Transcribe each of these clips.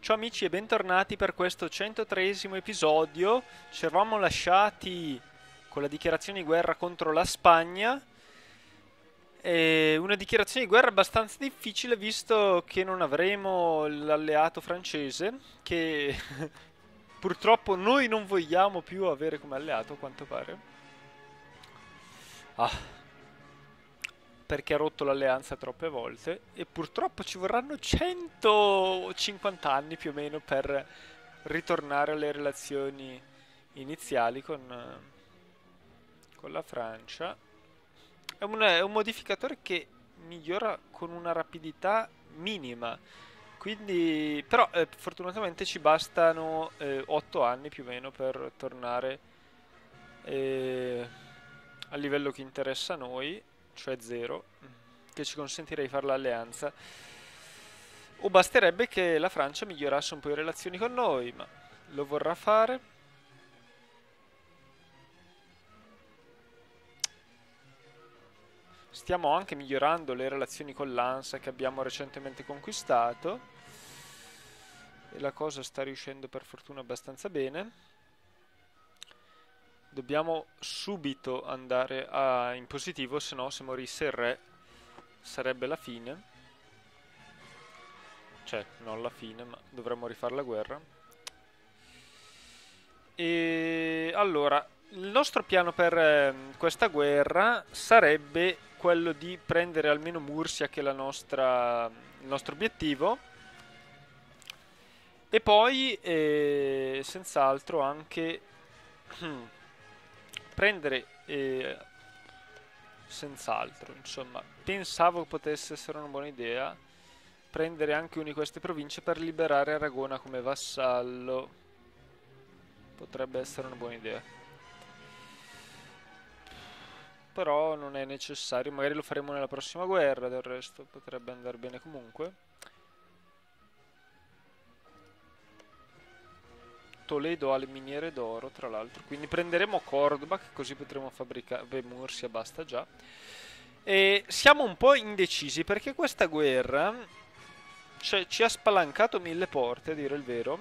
Ciao amici e bentornati per questo 103esimo episodio. Ci eravamo lasciati con la dichiarazione di guerra contro la Spagna. Una dichiarazione di guerra abbastanza difficile visto che non avremo l'alleato francese, che purtroppo noi non vogliamo più avere come alleato, a quanto pare. Ah, perché ha rotto l'alleanza troppe volte e purtroppo ci vorranno 150 anni più o meno per ritornare alle relazioni iniziali con la Francia. È un modificatore che migliora con una rapidità minima, quindi però fortunatamente ci bastano 8 anni più o meno per tornare eh, al livello che interessa a noi, cioè 0, che ci consentirà di fare l'alleanza. O basterebbe che la Francia migliorasse un po' le relazioni con noi, ma lo vorrà fare? Stiamo anche migliorando le relazioni con l'ANSA che abbiamo recentemente conquistato e la cosa sta riuscendo per fortuna abbastanza bene. Dobbiamo subito andare in positivo, se no se morisse il re sarebbe la fine. Cioè, non la fine, ma dovremmo rifare la guerra. E allora, il nostro piano per questa guerra sarebbe quello di prendere almeno Mursia, che è il nostro obiettivo, e poi senz'altro anche prendere, senz'altro, insomma, pensavo potesse essere una buona idea prendere anche una di queste province per liberare Aragona come vassallo. Potrebbe essere una buona idea. Però non è necessario, magari lo faremo nella prossima guerra, del resto potrebbe andare bene comunque. Toledo ha le miniere d'oro, tra l'altro, quindi prenderemo Cordoba, che così potremo fabbricare. Beh, Mursia basta già. E siamo un po' indecisi perché questa guerra, cioè, ci ha spalancato mille porte, a dire il vero.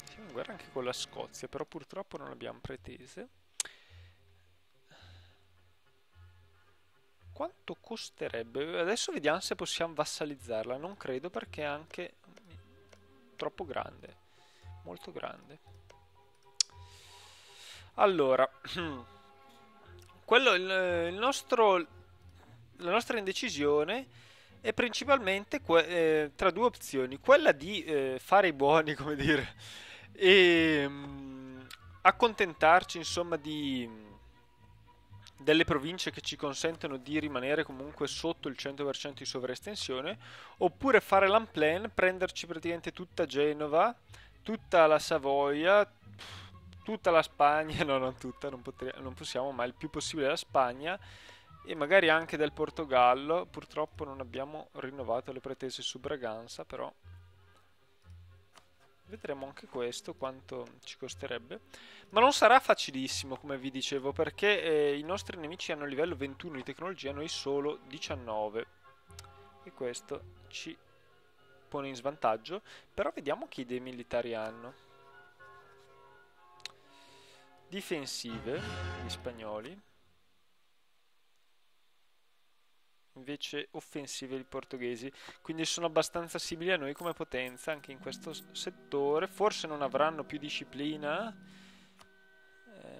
Siamo in guerra anche con la Scozia, però purtroppo non abbiamo pretese. Quanto costerebbe? Adesso vediamo se possiamo vassalizzarla. Non credo perché è anche troppo grande. Molto grande. Allora, il nostro, la nostra indecisione è principalmente tra due opzioni. Quella di fare i buoni, come dire, e accontentarci, insomma, delle province che ci consentono di rimanere comunque sotto il 100% di sovraestensione, oppure fare l'unplan, prenderci praticamente tutta Genova, tutta la Savoia, tutta la Spagna, no, non tutta, non possiamo, ma il più possibile la Spagna e magari anche del Portogallo. Purtroppo non abbiamo rinnovato le pretese su Braganza, però vedremo anche questo quanto ci costerebbe. Ma non sarà facilissimo, come vi dicevo, perché i nostri nemici hanno livello 21 di tecnologia, noi solo 19. E questo ci pone in svantaggio. Però vediamo che idee militari hanno. Difensive, gli spagnoli. Invece offensive i portoghesi, quindi sono abbastanza simili a noi come potenza anche in questo settore. Forse non avranno più disciplina,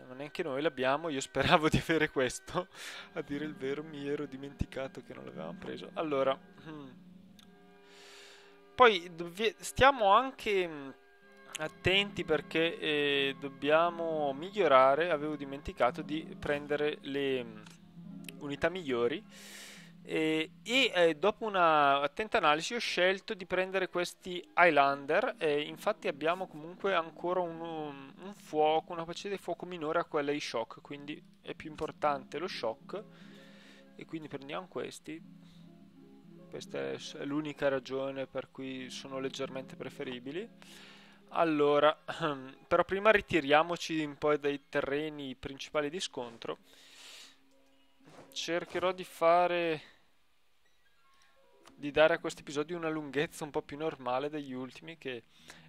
ma neanche noi l'abbiamo. Io speravo di avere questo, a dire il vero mi ero dimenticato che non l'avevamo preso. Allora, poi stiamo anche attenti perché dobbiamo migliorare. Avevo dimenticato di prendere le unità migliori dopo una attenta analisi ho scelto di prendere questi Highlander e infatti abbiamo comunque ancora un fuoco, una capacità di fuoco minore a quella di shock, quindi è più importante lo shock e quindi prendiamo questi. Questa è l'unica ragione per cui sono leggermente preferibili. Allora, però prima ritiriamoci un po' dai terreni principali di scontro. Cercherò di fare di dare a questi episodi una lunghezza un po' più normale degli ultimi, che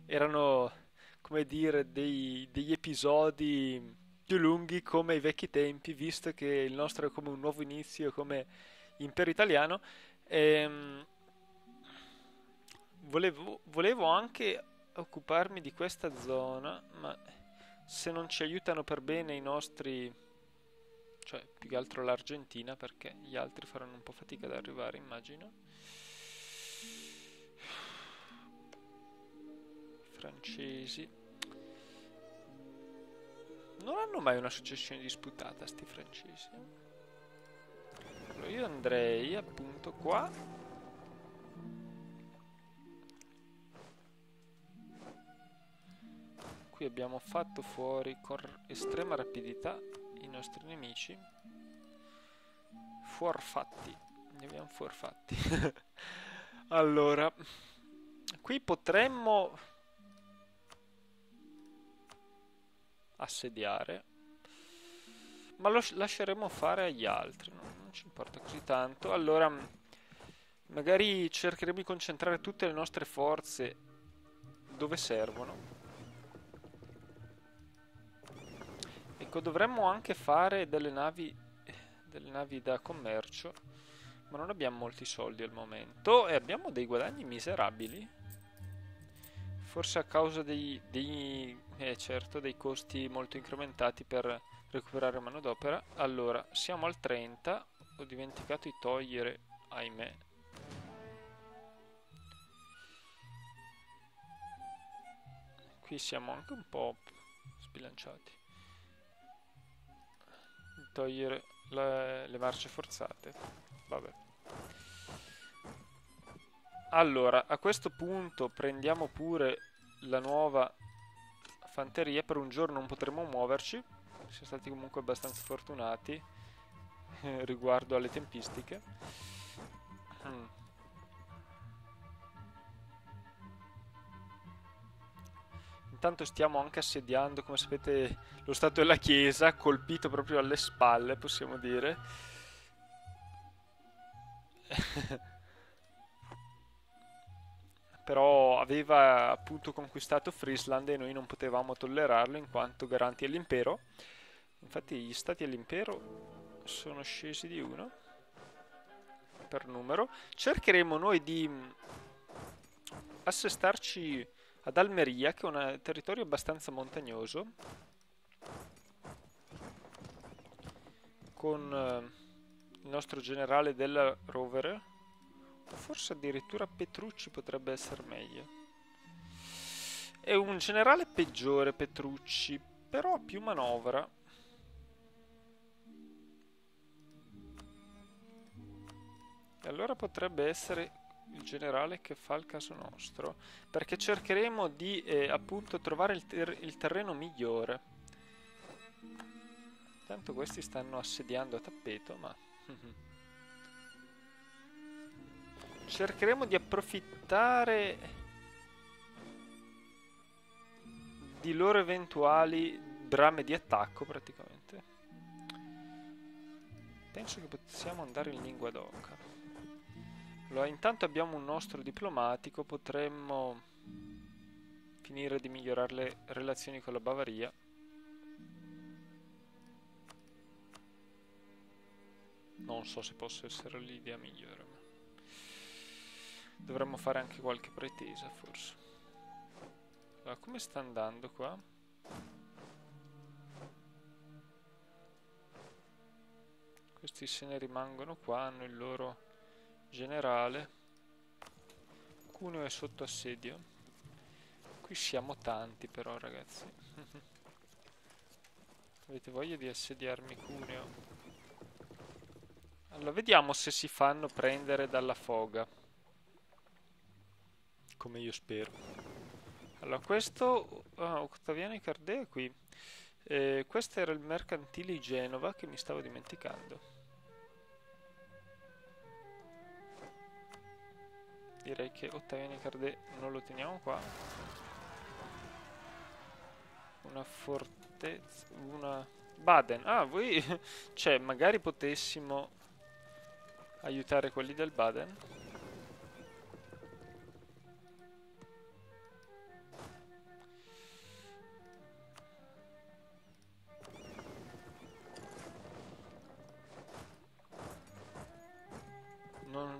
erano, come dire, degli episodi più lunghi come ai vecchi tempi, visto che il nostro è come un nuovo inizio, come Impero Italiano. Ehm, volevo anche occuparmi di questa zona, ma se non ci aiutano per bene i nostri, cioè più che altro l'Argentina, perché gli altri faranno un po' fatica ad arrivare, immagino. I francesi non hanno mai una successione disputata, sti francesi. Allora io andrei appunto qua. Qui abbiamo fatto fuori con estrema rapidità i nostri nemici. Fuorfatti. Li abbiamo fuorfatti. Allora, qui potremmo assediare, ma lo lasceremo fare agli altri, non ci importa così tanto. Allora, magari cercheremo di concentrare tutte le nostre forze dove servono. Ecco, dovremmo anche fare delle navi da commercio, ma non abbiamo molti soldi al momento e abbiamo dei guadagni miserabili. Forse a causa certo, dei costi molto incrementati per recuperare manodopera. Allora, siamo al 30, ho dimenticato di togliere, ahimè. Qui siamo anche un po' sbilanciati. Togliere le marce forzate. Vabbè. Allora, a questo punto prendiamo pure la nuova fanteria. Per un giorno non potremo muoverci. Siamo stati comunque abbastanza fortunati riguardo alle tempistiche. Intanto stiamo anche assediando, come sapete, lo Stato della Chiesa, colpito proprio alle spalle, possiamo dire. Però aveva appunto conquistato Friesland e noi non potevamo tollerarlo in quanto garanti dell'impero. Infatti gli stati dell'impero sono scesi di uno per numero. Cercheremo noi di assestarci ad Almeria, che è un territorio abbastanza montagnoso, con il nostro generale della Rovere, o forse addirittura Petrucci potrebbe essere meglio. È un generale peggiore Petrucci, però ha più manovra. E allora potrebbe essere il generale che fa il caso nostro, perché cercheremo di appunto trovare il terreno migliore. Tanto questi stanno assediando a tappeto, ma cercheremo di approfittare di loro eventuali brame di attacco, praticamente. Penso che possiamo andare in lingua d'oca. Allora, intanto abbiamo un nostro diplomatico, potremmo finire di migliorare le relazioni con la Bavaria. Non so se possa essere l'idea migliore, ma dovremmo fare anche qualche pretesa, forse. Allora, come sta andando qua? Questi se ne rimangono qua, hanno il loro generale. Cuneo è sotto assedio. Qui siamo tanti però, ragazzi. Avete voglia di assediarmi Cuneo? Allora, vediamo se si fanno prendere dalla foga. Come io spero. Allora, questo... Ottaviano Icardea è qui. Questo era il mercantile di Genova che mi stavo dimenticando. Direi che Ottaviano Icardea non lo teniamo qua. Una fortezza... Una... Baden. Ah, voi... cioè, magari potessimo aiutare quelli del Baden.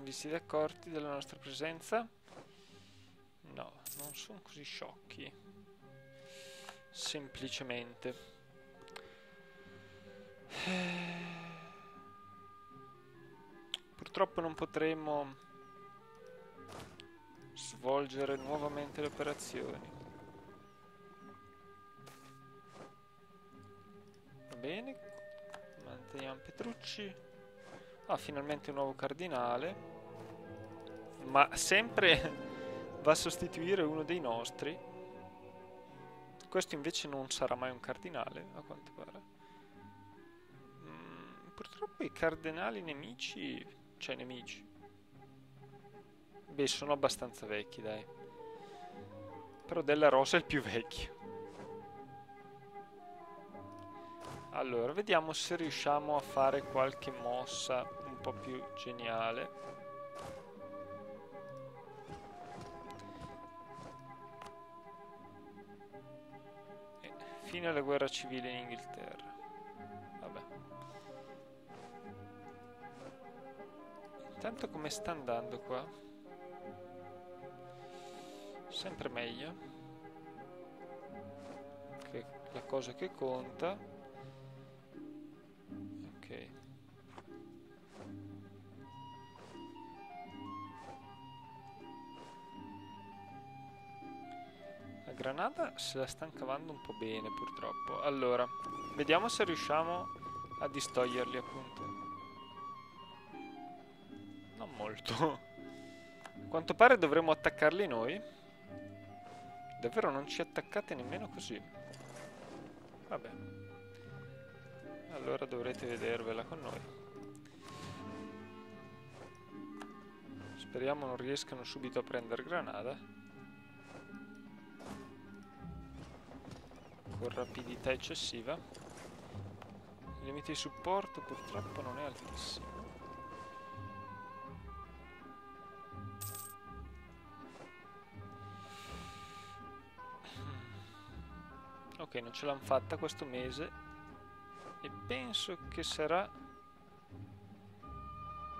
vi siete accorti della nostra presenza? No, non sono così sciocchi. Semplicemente. Purtroppo non potremo svolgere nuovamente le operazioni. Va bene, manteniamo Petrucci. Ah, finalmente un nuovo cardinale. Ma sempre va a sostituire uno dei nostri. Questo invece non sarà mai un cardinale, a quanto pare. Purtroppo i cardinali nemici... Cioè nemici. Beh, sono abbastanza vecchi, dai. Però Della Rosa è il più vecchio. Allora, vediamo se riusciamo a fare qualche mossa un po' più geniale. Fine alla guerra civile in Inghilterra. Vabbè. Intanto come sta andando qua? Sempre meglio. Che la cosa che conta. Ok. La Granada se la stanno cavando un po' bene purtroppo. Allora, vediamo se riusciamo a distoglierli appunto. Non molto. A quanto pare dovremmo attaccarli noi. Davvero non ci attaccate nemmeno così. Vabbè. Allora dovrete vedervela con noi. Speriamo non riescano subito a prendere Granada. Con rapidità eccessiva. Il limite di supporto purtroppo non è altissimo. Ok, non ce l'hanno fatta questo mese. E penso che sarà...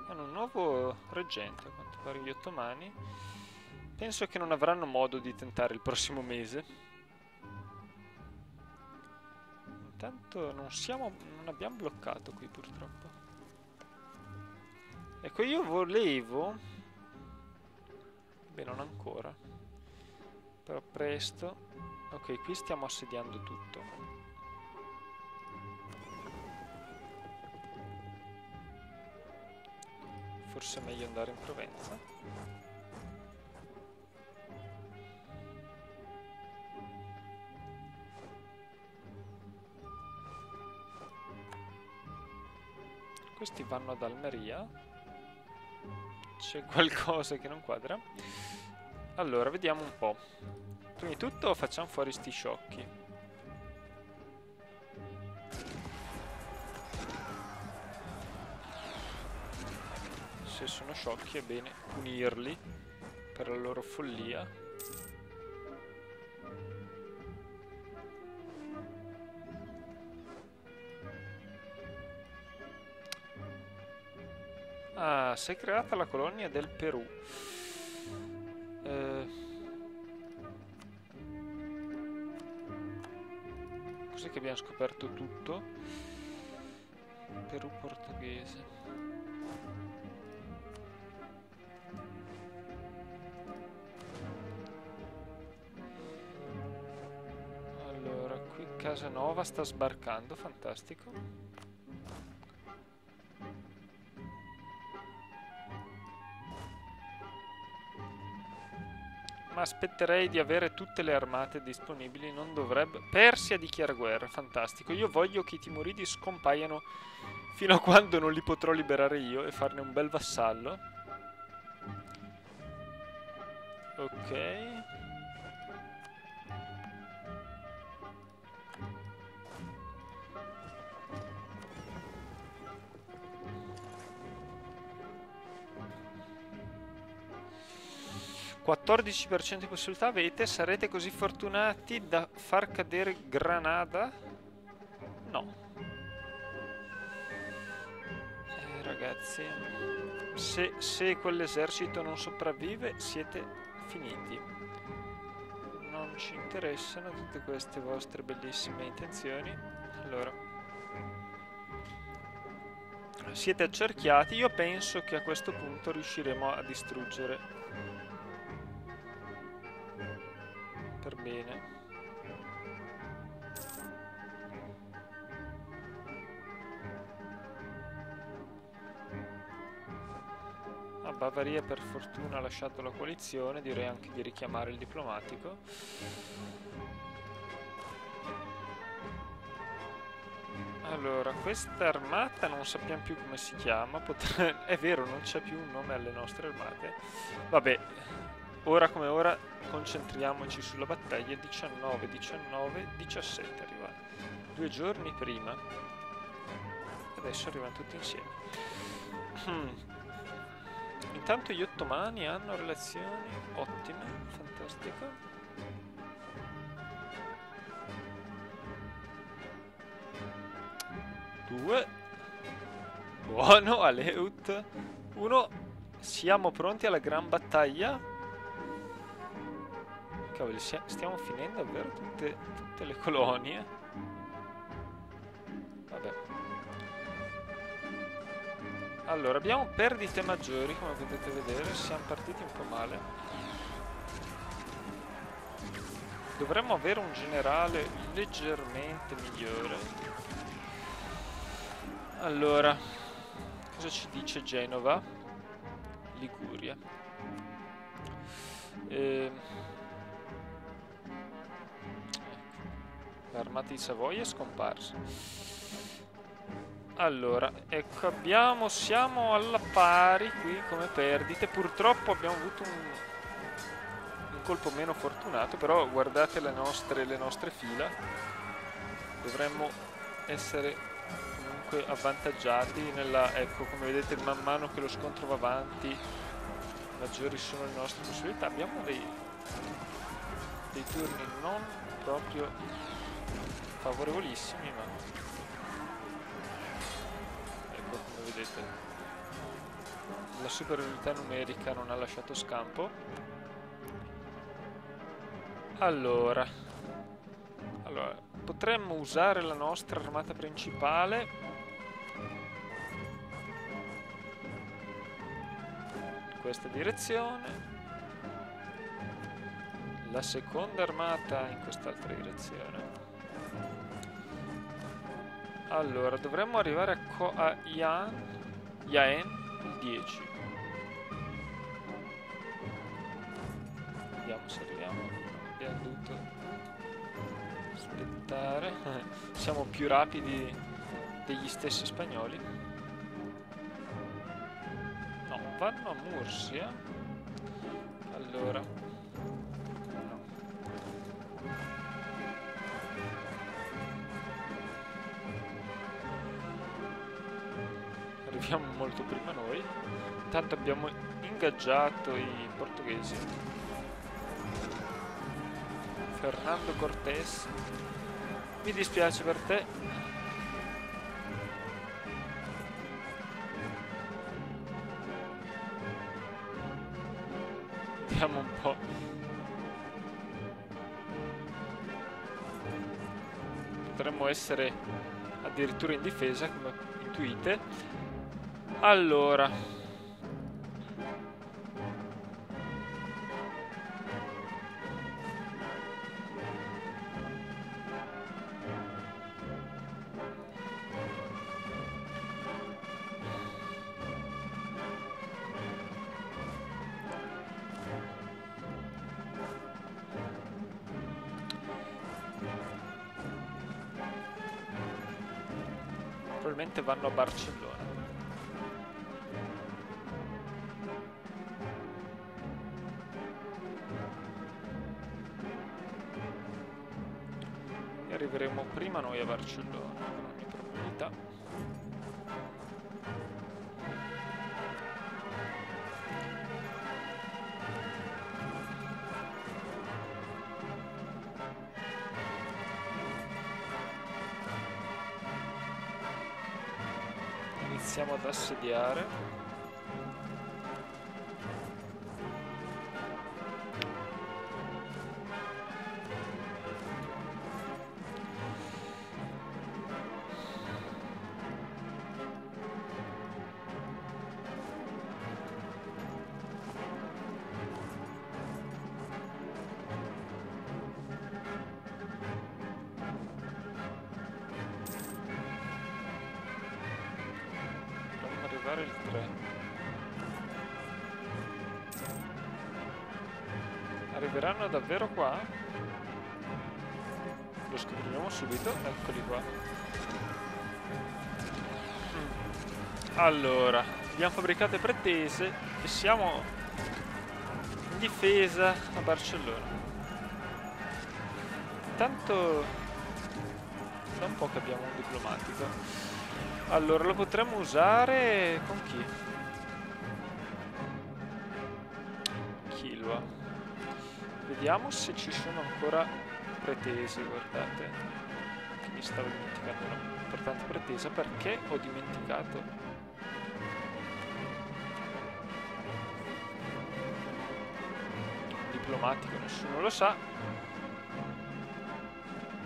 hanno un nuovo reggente, a quanto pare gli ottomani. Penso che non avranno modo di tentare il prossimo mese. Intanto non abbiamo bloccato qui purtroppo. Ecco, io volevo... Beh, non ancora. Però presto. Ok, qui stiamo assediando tutto. Forse è meglio andare in Provenza. Questi vanno ad Almeria. C'è qualcosa che non quadra. Allora, vediamo un po'. Prima di tutto facciamo fuori sti sciocchi. Se sono sciocchi è bene punirli per la loro follia. Ah, si è creata la colonia del Perù. Cos'è che abbiamo scoperto tutto? Perù portoghese. Allora, qui Casanova sta sbarcando, fantastico. Ma aspetterei di avere tutte le armate disponibili, non dovrebbe... Persia dichiara guerra, fantastico. Io voglio che i Timuridi scompaiano fino a quando non li potrò liberare io e farne un bel vassallo. Ok. %14 di possibilità avete, sarete così fortunati da far cadere Granada? No. Ragazzi, Se quell'esercito non sopravvive, siete finiti. Non ci interessano tutte queste vostre bellissime intenzioni. Allora, siete accerchiati. Io penso che a questo punto riusciremo a distruggere per bene. Bavaria per fortuna ha lasciato la coalizione, direi anche di richiamare il diplomatico. Allora, questa armata non sappiamo più come si chiama, è vero, non c'è più un nome alle nostre armate. Vabbè, ora come ora concentriamoci sulla battaglia. 19, 19, 17 arriva 2 giorni prima. Adesso arrivano tutti insieme. Intanto gli ottomani hanno relazioni ottime, fantastico. Due. Buono, Aleut. 1. Siamo pronti alla gran battaglia. Cavoli, stiamo finendo davvero tutte le colonie. Vabbè. Allora, abbiamo perdite maggiori, come potete vedere, siamo partiti un po' male. Dovremmo avere un generale leggermente migliore. Allora, cosa ci dice Genova? Liguria. L'armata di Savoia è scomparsa. Allora, ecco, siamo alla pari qui come perdite. Purtroppo abbiamo avuto un colpo meno fortunato, però guardate le nostre fila. Dovremmo essere comunque avvantaggiati ecco, come vedete, man mano che lo scontro va avanti, maggiori sono le nostre possibilità. Abbiamo dei turni non proprio favorevolissimi, ma come vedete la superiorità numerica non ha lasciato scampo. Allora potremmo usare la nostra armata principale in questa direzione, la seconda armata in quest'altra direzione. Allora, dovremmo arrivare a Yaen il 10. Vediamo se arriviamo. Abbiamo dovuto aspettare. Siamo più rapidi degli stessi spagnoli. No, vanno a Mursia. Allora... arriviamo molto prima noi. Intanto abbiamo ingaggiato i portoghesi. Fernando Cortés, mi dispiace per te. Vediamo un po'. Potremmo essere addirittura in difesa, come intuite. Allora, probabilmente vanno a Barcellona. Arriveremo prima noi a Barcellona, con ogni probabilità. Iniziamo ad assediare. arrivare il 3. Arriveranno davvero qua? Lo scopriremo subito. Eccoli qua. Allora, abbiamo fabbricate pretese e siamo in difesa a Barcellona. Intanto da un po' che abbiamo un diplomatico. Allora, lo potremmo usare con chi? Kilua. Vediamo se ci sono ancora pretese, guardate. Che mi stavo dimenticando una importante pretesa, perché ho dimenticato. Diplomatico, nessuno lo sa.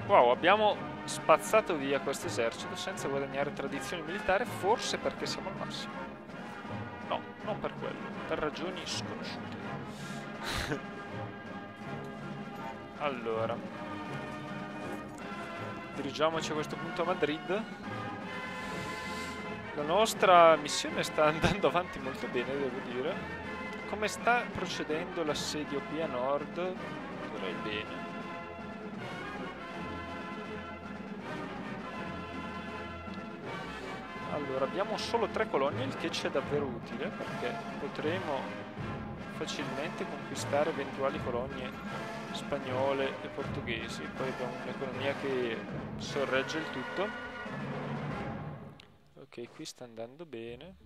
Wow, abbiamo spazzato via questo esercito senza guadagnare tradizione militare, forse perché siamo al massimo. No, non per quello, per ragioni sconosciute. Allora, dirigiamoci a questo punto a Madrid. La nostra missione sta andando avanti molto bene, devo dire. Come sta procedendo l'assedio qui a nord? Direi bene. Allora, abbiamo solo 3 colonie, il che ci è davvero utile, perché potremo facilmente conquistare eventuali colonie spagnole e portoghesi. Poi abbiamo un'economia che sorregge il tutto. Ok, qui sta andando bene.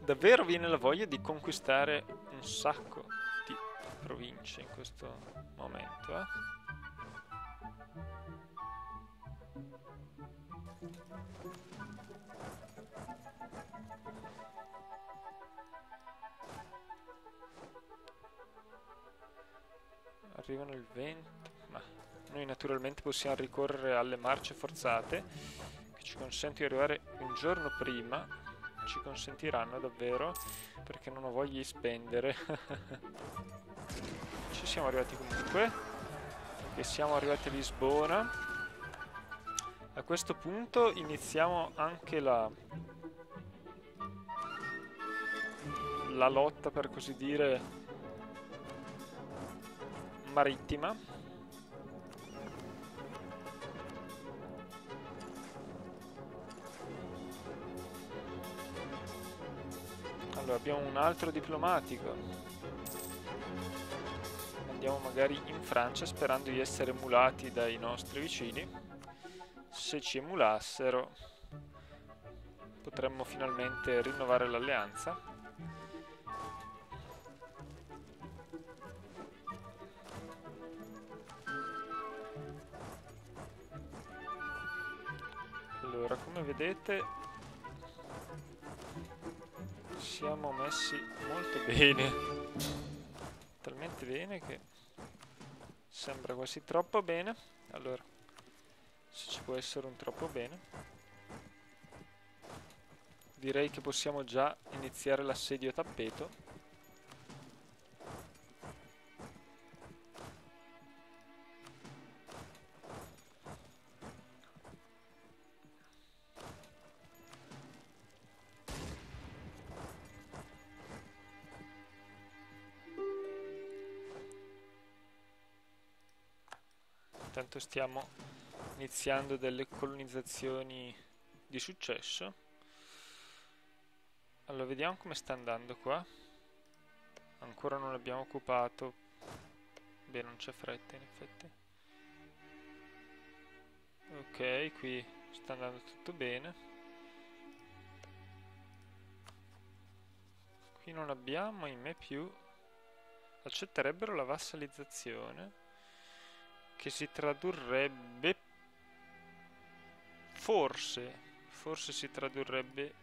Davvero viene la voglia di conquistare un sacco di province in questo momento, eh? Arrivano il vento, ma noi naturalmente possiamo ricorrere alle marce forzate che ci consentono di arrivare un giorno prima. Ci consentiranno davvero, perché non ho voglia di spendere. Ci siamo arrivati comunque, e siamo arrivati a Lisbona. A questo punto iniziamo anche la lotta, per così dire, marittima. Allora, abbiamo un altro diplomatico. Andiamo magari in Francia sperando di essere emulati dai nostri vicini. Se ci emulassero potremmo finalmente rinnovare l'alleanza. Allora, come vedete siamo messi molto bene, talmente bene che sembra quasi troppo bene. Allora, se ci può essere un troppo bene, direi che possiamo già iniziare l'assedio a tappeto. Intanto stiamo iniziando delle colonizzazioni di successo. Allora, vediamo come sta andando qua. Ancora non l'abbiamo occupato. Beh, non c'è fretta in effetti. Ok, qui sta andando tutto bene. Qui non abbiamo, ahimè, più. Accetterebbero la vassalizzazione, che si tradurrebbe, forse si tradurrebbe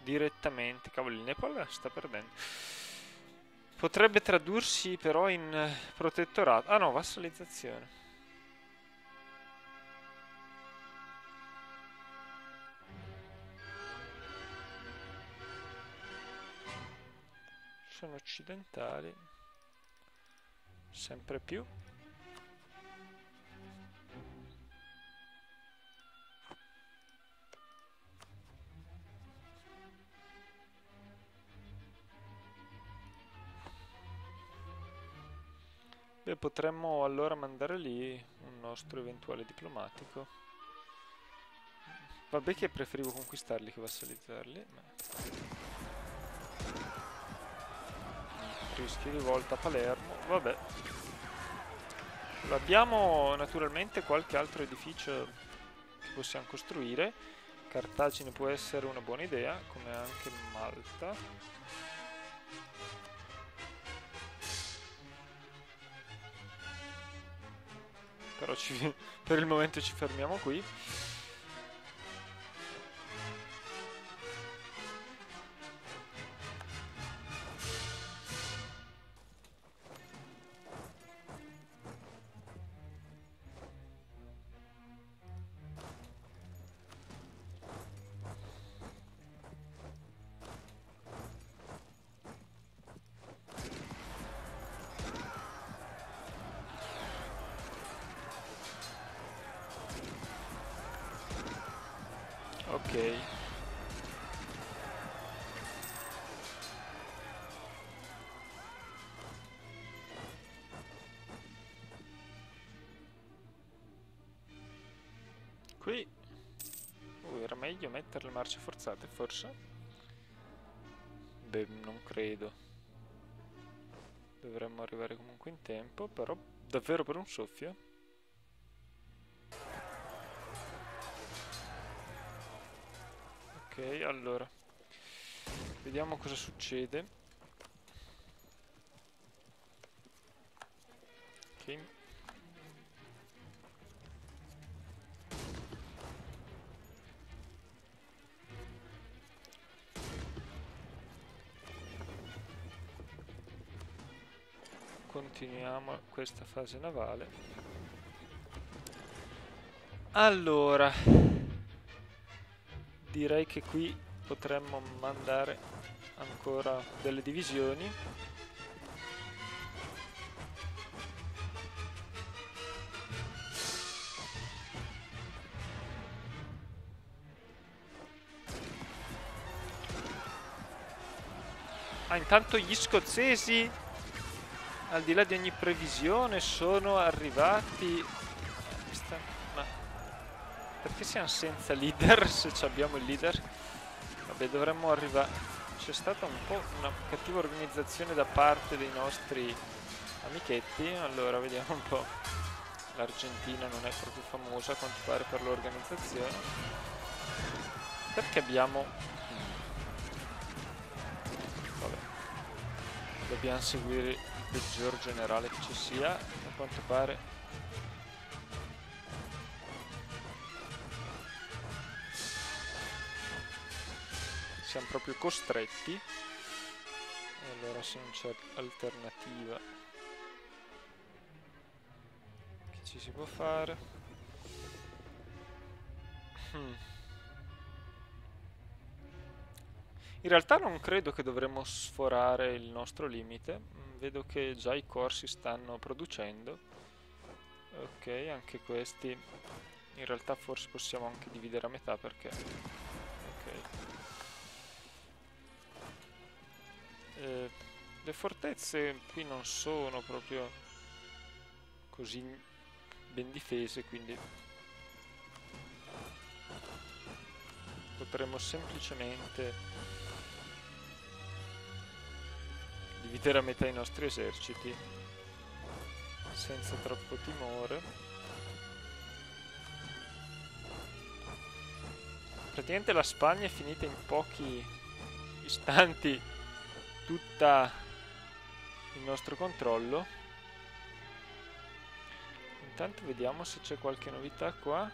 direttamente. Cavolo, il Nepal sta perdendo. Potrebbe tradursi però in protettorato. Ah no, vassalizzazione. Sono occidentali. sempre più. Beh, potremmo allora mandare lì un nostro eventuale diplomatico. Vabbè che preferivo conquistarli che vassalizzarli, ma... Rischio di volta a Palermo, vabbè. Abbiamo naturalmente qualche altro edificio che possiamo costruire. Cartagine può essere una buona idea, come anche Malta. Però per il momento ci fermiamo qui. Ok. Qui era meglio mettere le marce forzate, forse? Beh, non credo. Dovremmo arrivare comunque in tempo, però davvero per un soffio? Ok, allora. Vediamo cosa succede. Ok. Continuiamo questa fase navale. Allora, direi che qui potremmo mandare ancora delle divisioni. Ah, intanto gli scozzesi, al di là di ogni previsione, sono arrivati. Ma perché siamo senza leader se abbiamo il leader? Vabbè, dovremmo arrivare. C'è stata un po' una cattiva organizzazione da parte dei nostri amichetti. Allora, vediamo un po'. L'Argentina non è proprio famosa a quanto pare per l'organizzazione. Perché abbiamo... Vabbè. Dobbiamo seguire il peggior generale che ci sia, a quanto pare. Siamo proprio costretti. E allora se non c'è alternativa, che ci si può fare? In realtà non credo che dovremmo sforare il nostro limite. Vedo che già i corsi stanno producendo. Ok, anche questi in realtà forse possiamo anche dividere a metà perché... Ok. Le fortezze qui non sono proprio così ben difese, quindi potremmo semplicemente dividere a metà i nostri eserciti senza troppo timore. Praticamente la Spagna è finita in pochi istanti tutta il nostro controllo. Intanto vediamo se c'è qualche novità qua.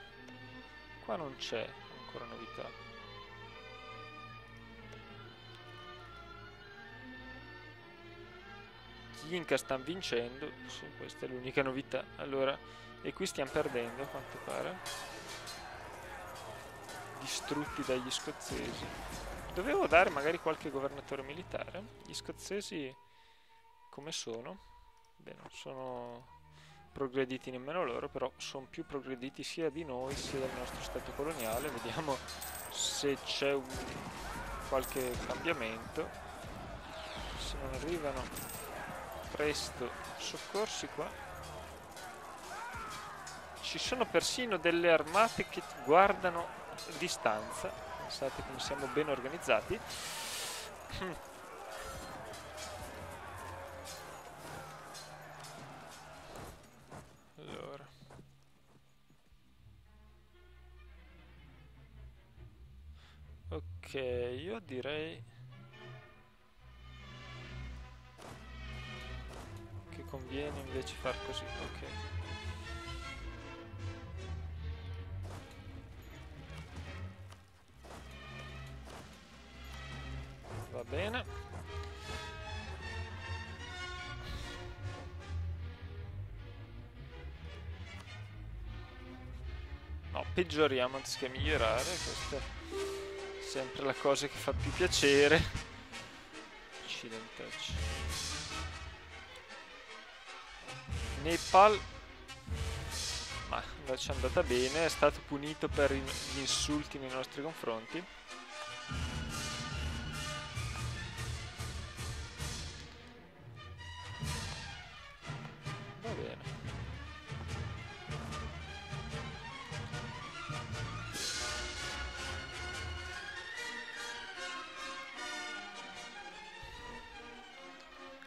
Qua non c'è ancora novità. Gli Inca stanno vincendo. Sì, questa è l'unica novità. Allora, e qui stiamo perdendo a quanto pare. Distrutti dagli scozzesi. Dovevo dare magari qualche governatore militare. Gli scozzesi come sono? Beh, non sono progrediti nemmeno loro, però sono più progrediti sia di noi sia del nostro stato coloniale. Vediamo se c'è qualche cambiamento. Se non arrivano presto soccorsi qua. Ci sono persino delle armate che guardano a distanza. Pensate come siamo ben organizzati. Allora. Ok, io direi che conviene invece far così. Ok. Va bene. No, peggioriamo anziché migliorare. Questa è sempre la cosa che fa più piacere. Accidentacci. Nepal. Ma ci è andata bene. È stato punito per gli insulti nei nostri confronti. Va bene.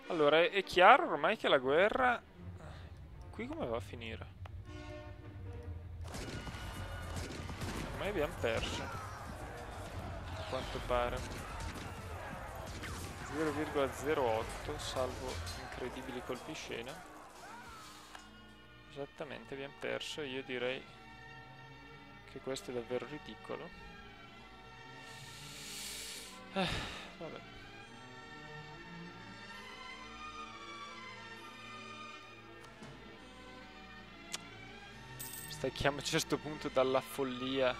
Allora, è chiaro ormai che la guerra... Qui come va a finire? Ormai abbiamo perso. A quanto pare. 0,08 salvo incredibili colpiscena. Esattamente, abbiamo perso. Io direi che questo è davvero ridicolo. Vabbè. Stacchiamoci a questo punto dalla follia.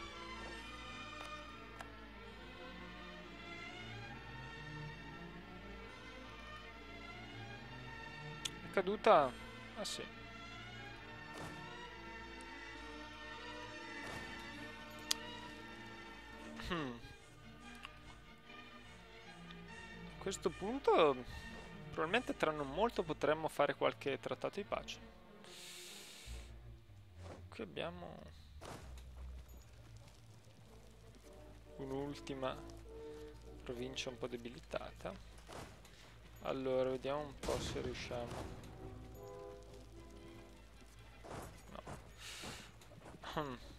È caduta? Ah sì. A questo punto probabilmente tra non molto potremmo fare qualche trattato di pace. Qui abbiamo un'ultima provincia un po' debilitata. Allora, vediamo un po' se riusciamo. No.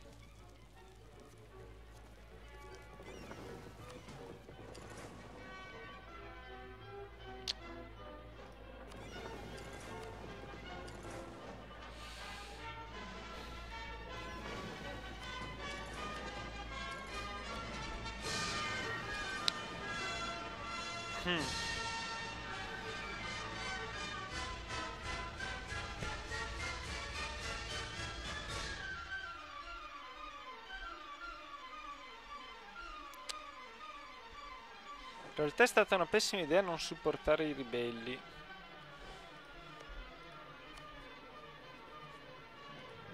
In realtà è stata una pessima idea non supportare i ribelli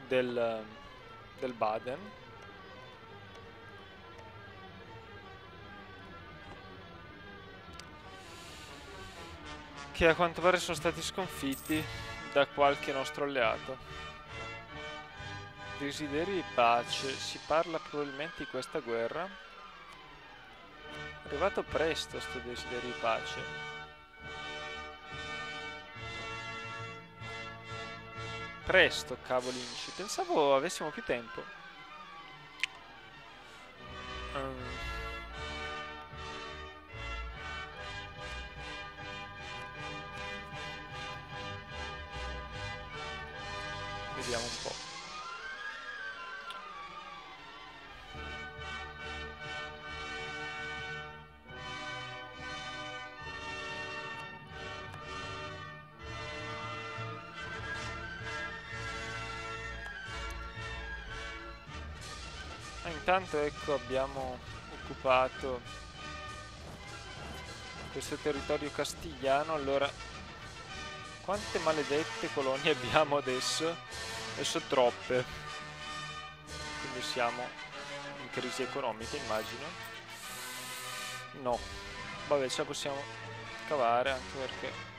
del Baden. Che a quanto pare sono stati sconfitti da qualche nostro alleato. Desideri di pace. Si parla probabilmente di questa guerra. È arrivato presto sto desiderio di pace. Presto, cavolinci. Pensavo avessimo più tempo. Vediamo un po'. Intanto ecco abbiamo occupato questo territorio castigliano. Allora Quante maledette colonie abbiamo adesso? Adesso troppe. Quindi siamo in crisi economica, immagino. No. Vabbè, ce la possiamo cavare anche perché...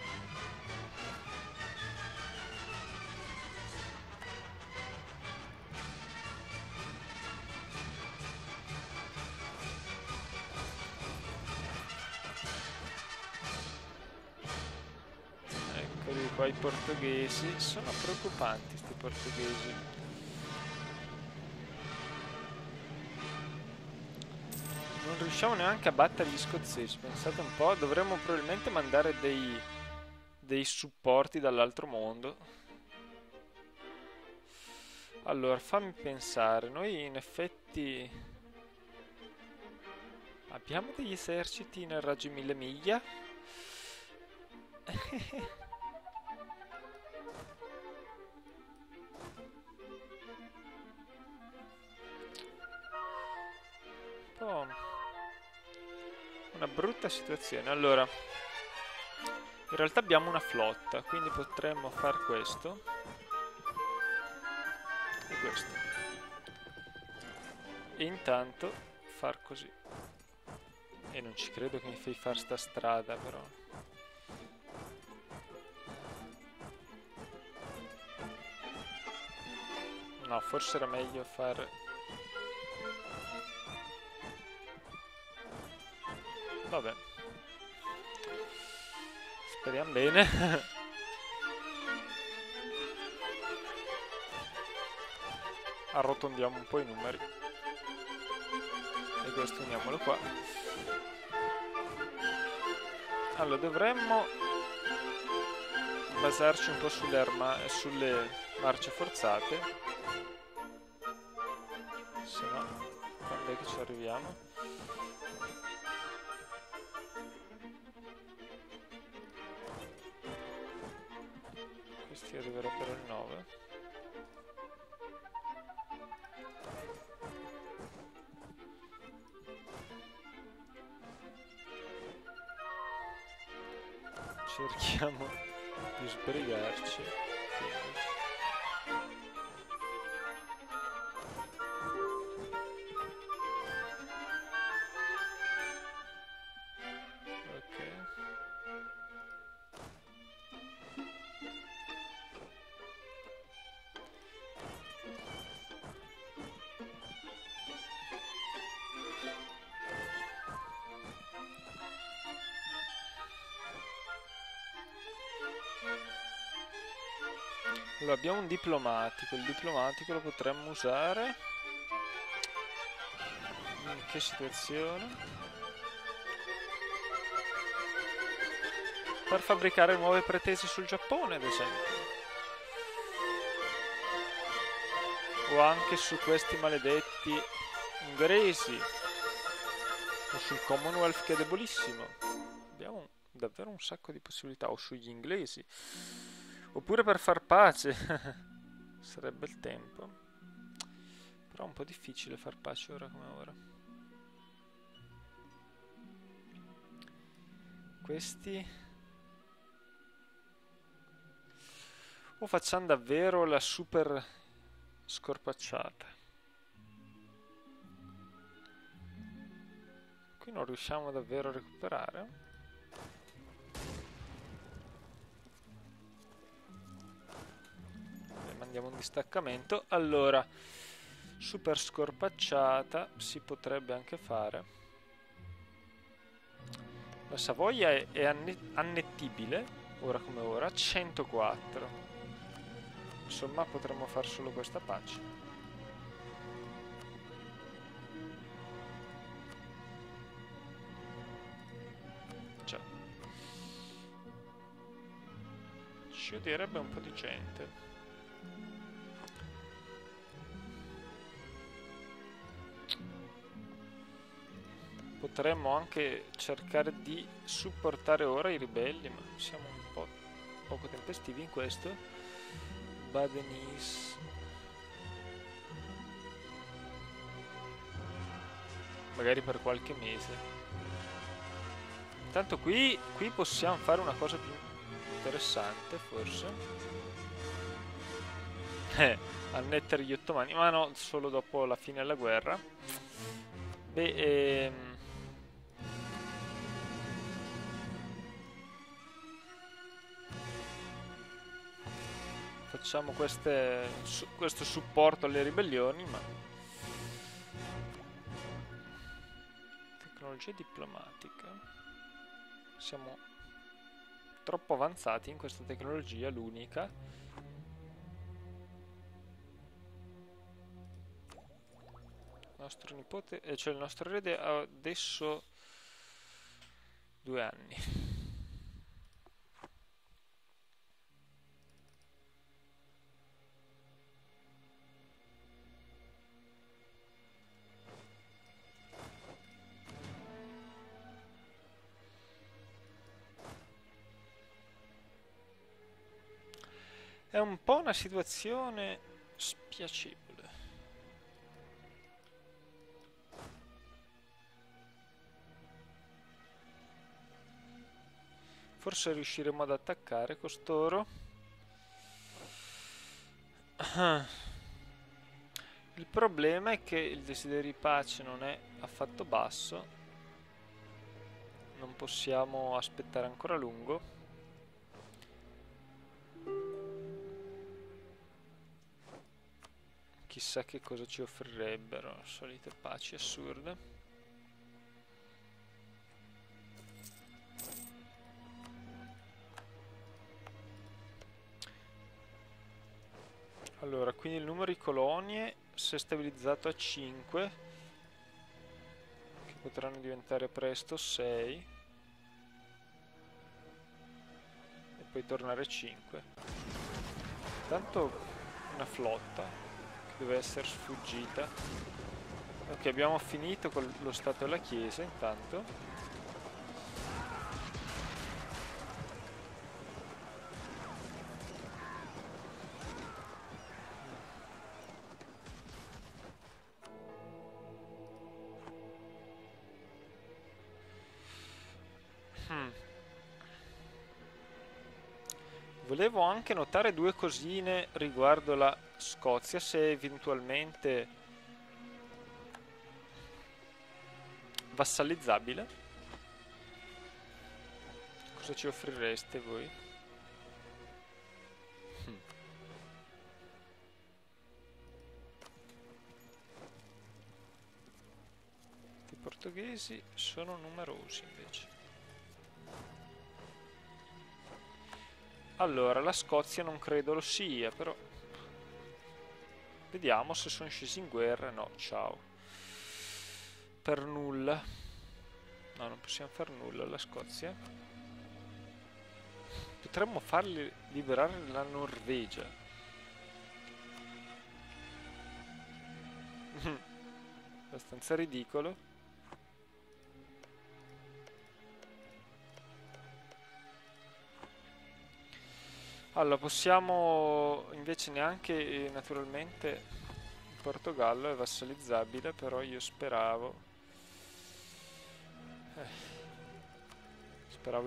Eccoli qua i portoghesi. Sono preoccupanti sti portoghesi. Non riusciamo neanche a battere gli scozzesi, pensate un po', dovremmo probabilmente mandare dei supporti dall'altro mondo. Allora, fammi pensare, noi in effetti abbiamo degli eserciti nel raggio 1000 miglia. Un po' una brutta situazione. Allora, in realtà abbiamo una flotta, quindi potremmo far questo e questo. E intanto far così. E non ci credo che mi fai fare sta strada, però. No, forse era meglio fare... Vabbè. Speriamo bene. Arrotondiamo un po' i numeri. E questo uniamolo qua. Allora, dovremmo basarci un po' sulle marce forzate. Se no, quando è che ci arriviamo? Questi arriverebbero al 9. Cerchiamo di sbrigarci. Ok. Allora, abbiamo un diplomatico, il diplomatico lo potremmo usare. In che situazione? Per fabbricare nuove pretese sul Giappone, ad esempio. O anche su questi maledetti ungheresi. O sul Commonwealth che è debolissimo. Abbiamo davvero un sacco di possibilità. O sugli inglesi. Oppure per far pace. Sarebbe il tempo. Però è un po' difficile far pace ora come ora. Questi... O facciamo davvero la super scorpacciata. Qui non riusciamo davvero a recuperare. Mandiamo un distaccamento. Allora, super scorpacciata si potrebbe anche fare. La Savoia è annettibile, ora come ora, 104. Insomma, potremmo fare solo questa pace. Già. Ci odierebbe un po' di gente. Potremmo anche cercare di supportare ora i ribelli, ma siamo un po' poco tempestivi in questo. Badenese. Magari per qualche mese. Intanto qui possiamo fare una cosa più interessante, forse. Annettere gli ottomani, ma no, solo dopo la fine della guerra. Beh, facciamo questo supporto alle ribellioni, ma... Tecnologia diplomatica. Siamo troppo avanzati in questa tecnologia, l'unica. Nostro nipote, cioè il nostro erede ha adesso 2 anni. È un po' una situazione spiacevole. Forse riusciremo ad attaccare costoro. Il problema è che il desiderio di pace non è affatto basso. Non possiamo aspettare ancora a lungo. Chissà che cosa ci offrirebbero, solite paci assurde. Allora, quindi il numero di colonie si è stabilizzato a 5, che potranno diventare presto 6, e poi tornare 5. Intanto una flotta che deve essere sfuggita. Ok, abbiamo finito con lo Stato e la Chiesa intanto. Volevo anche notare 2 cosine riguardo la Scozia, se eventualmente vassalizzabile. Cosa ci offrireste voi? I portoghesi sono numerosi invece. Allora, la Scozia non credo lo sia, però... Vediamo se sono scesi in guerra. No, ciao. Per nulla. No, non possiamo fare nulla alla Scozia. Potremmo farli liberare la Norvegia. Abbastanza ridicolo. Allora, possiamo invece neanche, naturalmente, il Portogallo è vassalizzabile, però io speravo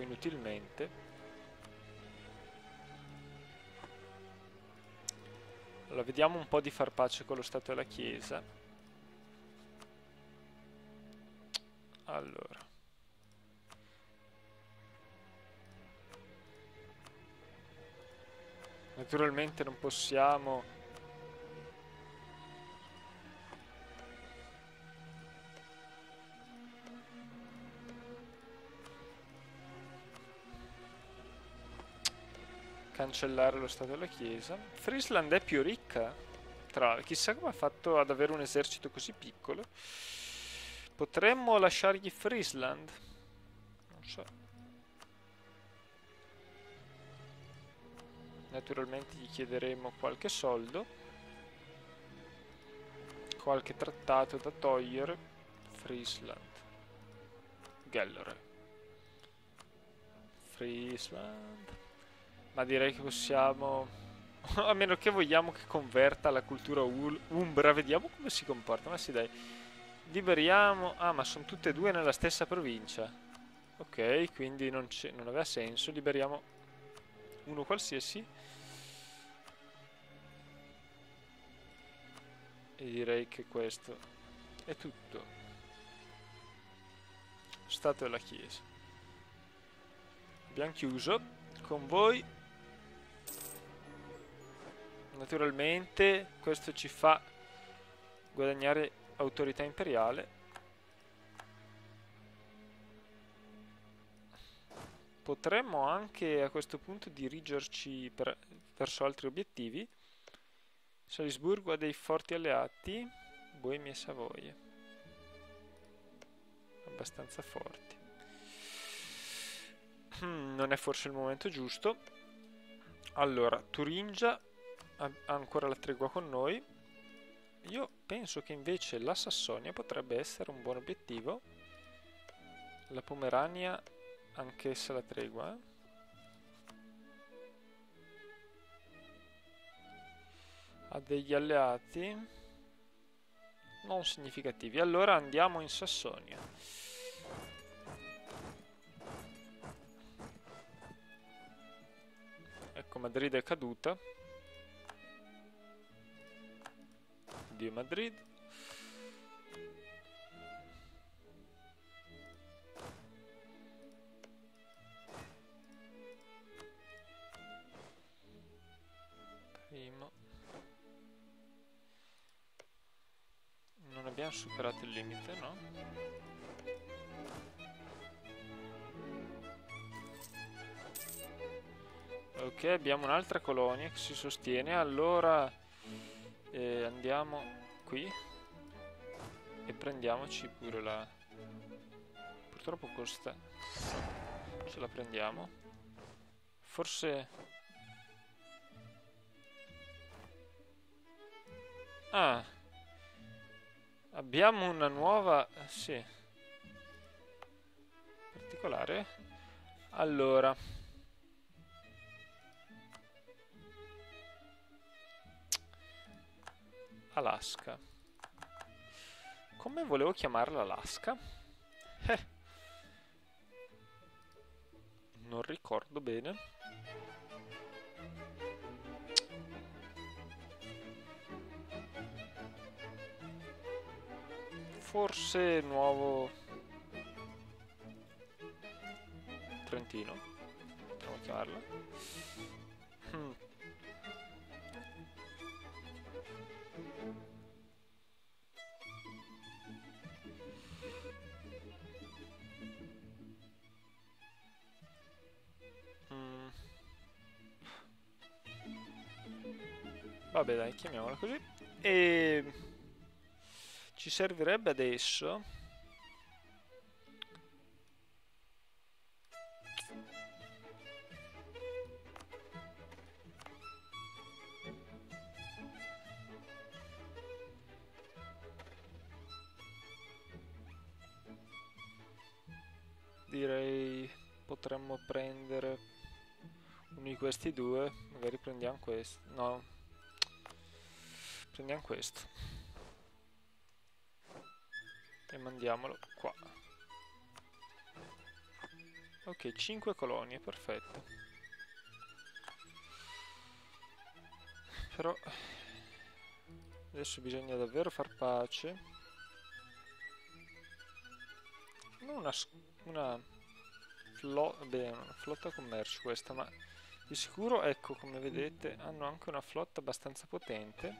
inutilmente. Allora, vediamo un po' di far pace con lo Stato e la Chiesa. Allora. Naturalmente non possiamo cancellare lo Stato e la Chiesa. Friesland è più ricca. Chissà come ha fatto ad avere un esercito così piccolo. Potremmo lasciargli Friesland? Non so. Naturalmente gli chiederemo qualche soldo, qualche trattato da togliere. Friesland, Gallore, Friesland. Ma direi che possiamo, a meno che vogliamo che converta alla cultura Umbra. Vediamo come si comporta. Ma sì, dai, liberiamo. Ah, ma sono tutte e due nella stessa provincia. Ok, quindi non aveva senso. Liberiamo uno qualsiasi. E direi che questo è tutto. Stato della Chiesa. Abbiamo chiuso con voi. Naturalmente questo ci fa guadagnare autorità imperiale. Potremmo anche a questo punto dirigerci verso altri obiettivi. Salisburgo ha dei forti alleati, Boemia e Savoia. Abbastanza forti. Non è forse il momento giusto. Allora, Turingia ha ancora la tregua con noi. Io penso che invece la Sassonia potrebbe essere un buon obiettivo. La Pomerania, anch'essa la tregua. Ha degli alleati non significativi. Allora andiamo in Sassonia. Ecco, Madrid è caduta. Dio Madrid. Primo. Non abbiamo superato il limite, no? Ok, abbiamo un'altra colonia che si sostiene. Allora andiamo qui e prendiamoci pure la... Purtroppo costa... Ce la prendiamo. Forse... Ah! Abbiamo una nuova... Sì. Particolare. Allora... Alaska. Come volevo chiamarla Alaska? Non ricordo bene. Forse nuovo Trentino. Proviamo a chiamarla. Vabbè dai, chiamiamola così. E ci servirebbe adesso direi potremmo prendere uno di questi due, magari prendiamo questo. No, prendiamo questo e mandiamolo qua. Ok, 5 colonie, perfetto. Però adesso bisogna davvero far pace. Non una flotta commercio questa, ma di sicuro, ecco, come vedete, hanno anche una flotta abbastanza potente.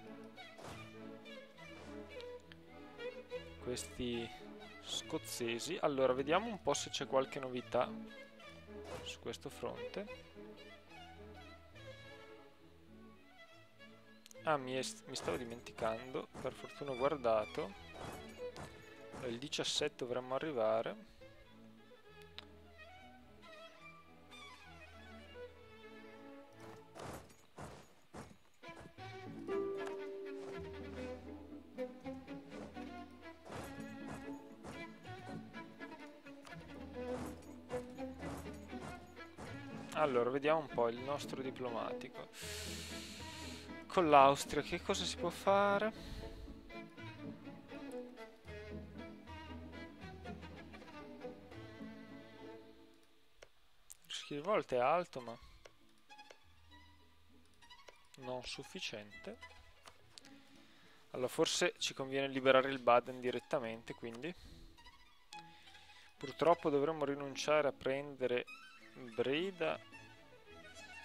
Questi scozzesi. Allora, vediamo un po' se c'è qualche novità su questo fronte. Ah, mi stavo dimenticando, per fortuna ho guardato. Il 17 dovremmo arrivare. Allora, vediamo un po' il nostro diplomatico. Con l'Austria, che cosa si può fare? Il rischio di volta è alto, ma... non sufficiente. Allora forse ci conviene liberare il Baden direttamente, quindi purtroppo dovremmo rinunciare a prendere Breda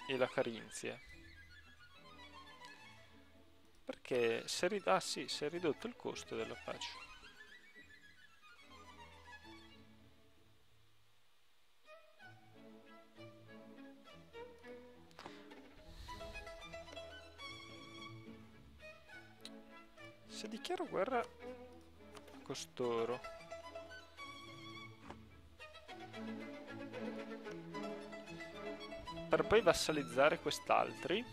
e la Carinzia, perché sì, si è ridotto il costo della pace. Se dichiaro guerra a costoro, per poi vassalizzare quest'altri,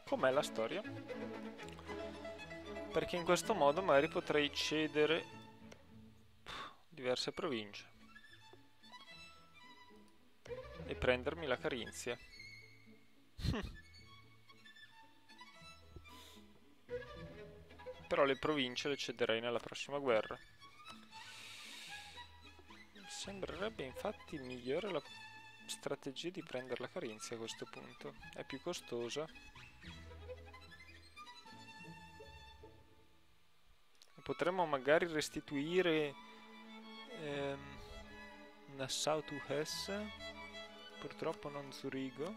com'è la storia? Perché in questo modo magari potrei cedere diverse province e prendermi la Carinzia. Però le province le cederei nella prossima guerra. Sembrerebbe infatti migliore la strategia di prendere la Carinzia a questo punto. È più costosa. Potremmo magari restituire Nassau to Hesse. Purtroppo non Zurigo.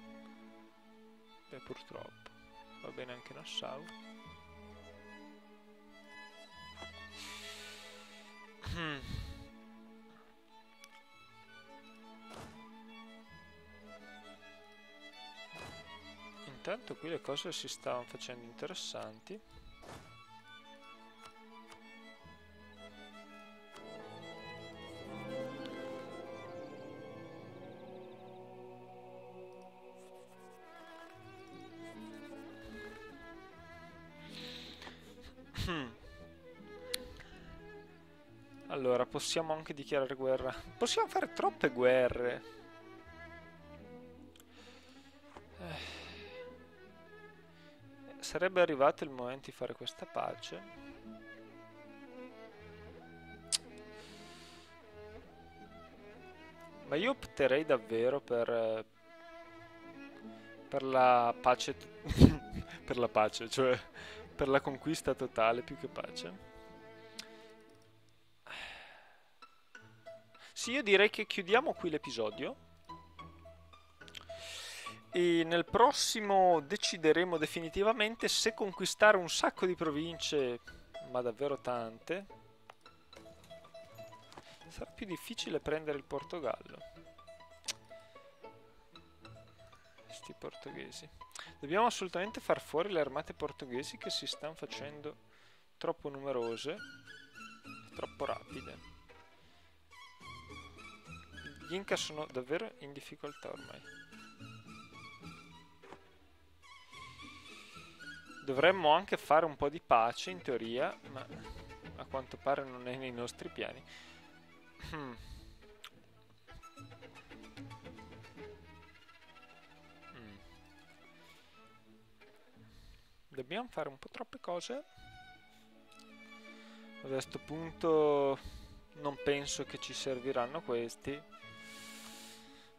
Beh, purtroppo. Va bene anche Nassau. Intanto qui le cose si stavano facendo interessanti. Allora, possiamo anche dichiarare guerra. Possiamo fare troppe guerre. Sarebbe arrivato il momento di fare questa pace. Ma io opterei davvero per la pace, per la pace, cioè per la conquista totale più che pace. Sì, io direi che chiudiamo qui l'episodio e nel prossimo decideremo definitivamente se conquistare un sacco di province, ma davvero tante. Sarà più difficile prendere il Portogallo. Sti portoghesi. Dobbiamo assolutamente far fuori le armate portoghesi che si stanno facendo troppo numerose e troppo rapide. Gli Inca sono davvero in difficoltà ormai. Dovremmo anche fare un po' di pace in teoria, ma a quanto pare non è nei nostri piani. Dobbiamo fare un po' troppe cose. A questo punto non penso che ci serviranno questi.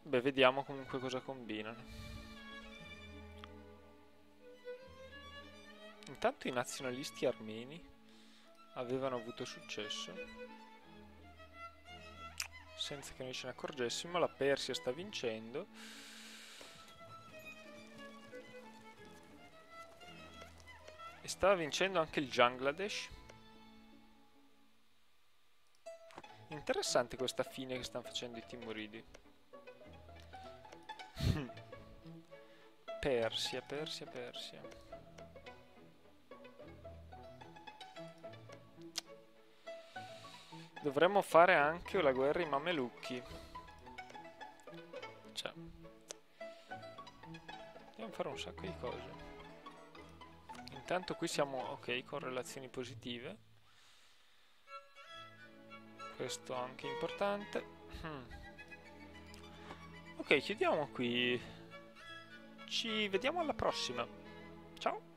Beh, vediamo comunque cosa combinano. Intanto i nazionalisti armeni avevano avuto successo. Senza che noi ce ne accorgessimo, la Persia sta vincendo. E stava vincendo anche il Bangladesh. Interessante questa fine che stanno facendo i Timuridi. Persia, Persia, Persia. Dovremmo fare anche la guerra ai Mamelucchi. Cioè, dobbiamo fare un sacco di cose. Intanto qui siamo ok con relazioni positive. Questo anche importante. Ok, chiudiamo qui. Ci vediamo alla prossima. Ciao.